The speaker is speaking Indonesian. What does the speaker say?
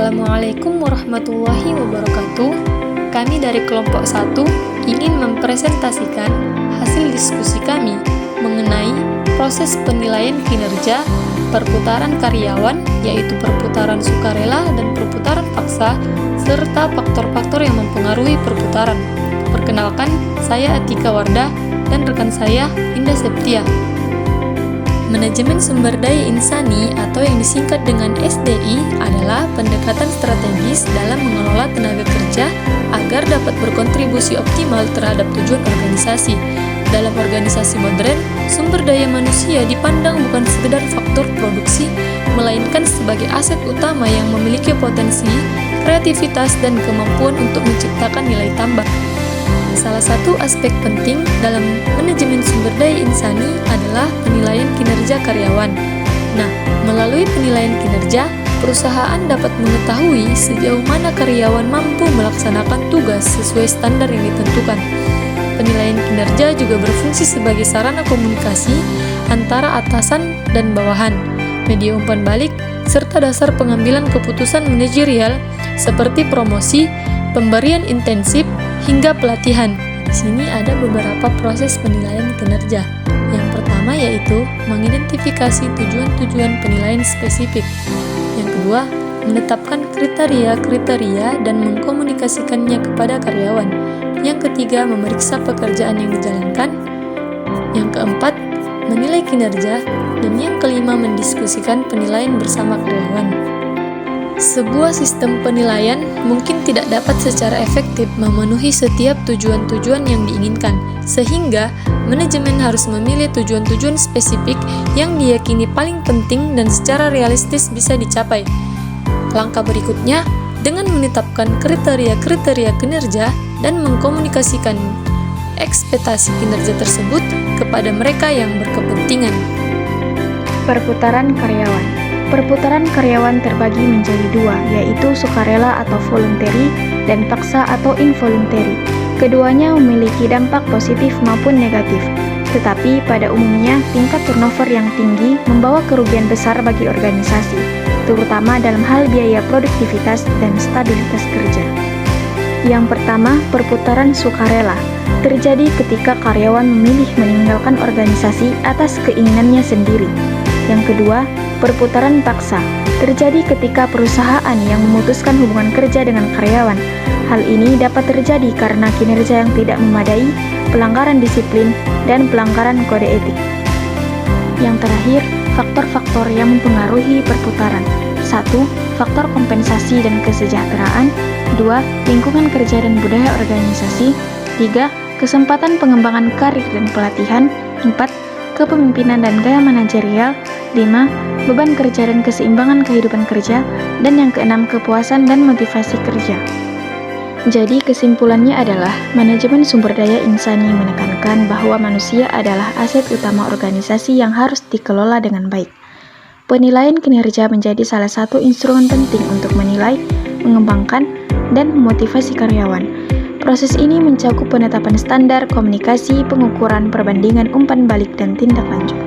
Assalamualaikum warahmatullahi wabarakatuh. Kami dari kelompok 1 ingin mempresentasikan hasil diskusi kami mengenai proses penilaian kinerja perputaran karyawan, yaitu perputaran sukarela dan perputaran paksa, serta faktor-faktor yang mempengaruhi perputaran. Perkenalkan, saya Atika Wardah dan rekan saya Indah Septia. Manajemen sumber daya insani atau yang disingkat dengan SDI adalah pendekatan strategis dalam mengelola tenaga kerja agar dapat berkontribusi optimal terhadap tujuan organisasi. Dalam organisasi modern, sumber daya manusia dipandang bukan sekedar faktor produksi, melainkan sebagai aset utama yang memiliki potensi, kreativitas, dan kemampuan untuk menciptakan nilai tambah. Salah satu aspek penting dalam manajemen sumber daya insani adalah penilaian kinerja karyawan. Nah, melalui penilaian kinerja, perusahaan dapat mengetahui sejauh mana karyawan mampu melaksanakan tugas sesuai standar yang ditentukan. Penilaian kinerja juga berfungsi sebagai sarana komunikasi antara atasan dan bawahan, media umpan balik, serta dasar pengambilan keputusan manajerial seperti promosi, pemberian intensif, hingga pelatihan. Di sini ada beberapa proses penilaian kinerja. Yang pertama yaitu mengidentifikasi tujuan-tujuan penilaian spesifik. Yang kedua, menetapkan kriteria-kriteria dan mengkomunikasikannya kepada karyawan. Yang ketiga, memeriksa pekerjaan yang dijalankan. Yang keempat, menilai kinerja. Dan yang kelima, mendiskusikan penilaian bersama karyawan. Sebuah sistem penilaian mungkin tidak dapat secara efektif memenuhi setiap tujuan-tujuan yang diinginkan, sehingga manajemen harus memilih tujuan-tujuan spesifik yang diyakini paling penting dan secara realistis bisa dicapai. Langkah berikutnya, dengan menetapkan kriteria-kriteria kinerja dan mengkomunikasikan ekspektasi kinerja tersebut kepada mereka yang berkepentingan. Perputaran karyawan. Perputaran karyawan terbagi menjadi dua, yaitu sukarela atau voluntary dan paksa atau involuntary. Keduanya memiliki dampak positif maupun negatif, tetapi pada umumnya tingkat turnover yang tinggi membawa kerugian besar bagi organisasi, terutama dalam hal biaya produktivitas dan stabilitas kerja. Yang pertama, perputaran sukarela terjadi ketika karyawan memilih meninggalkan organisasi atas keinginannya sendiri. Yang kedua, perputaran paksa terjadi ketika perusahaan yang memutuskan hubungan kerja dengan karyawan. Hal ini dapat terjadi karena kinerja yang tidak memadai, pelanggaran disiplin, dan pelanggaran kode etik. Yang terakhir, faktor-faktor yang mempengaruhi perputaran. 1. Faktor kompensasi dan kesejahteraan. 2. Lingkungan kerja dan budaya organisasi. 3. Kesempatan pengembangan karir dan pelatihan. 4. Kepemimpinan dan gaya manajerial. 5. Beban kerja dan keseimbangan kehidupan kerja. Dan yang keenam, kepuasan dan motivasi kerja. Jadi kesimpulannya adalah manajemen sumber daya insani menekankan bahwa manusia adalah aset utama organisasi yang harus dikelola dengan baik. Penilaian kinerja menjadi salah satu instrumen penting untuk menilai, mengembangkan, dan memotivasi karyawan. Proses ini mencakup penetapan standar, komunikasi, pengukuran, perbandingan umpan balik, dan tindak lanjut.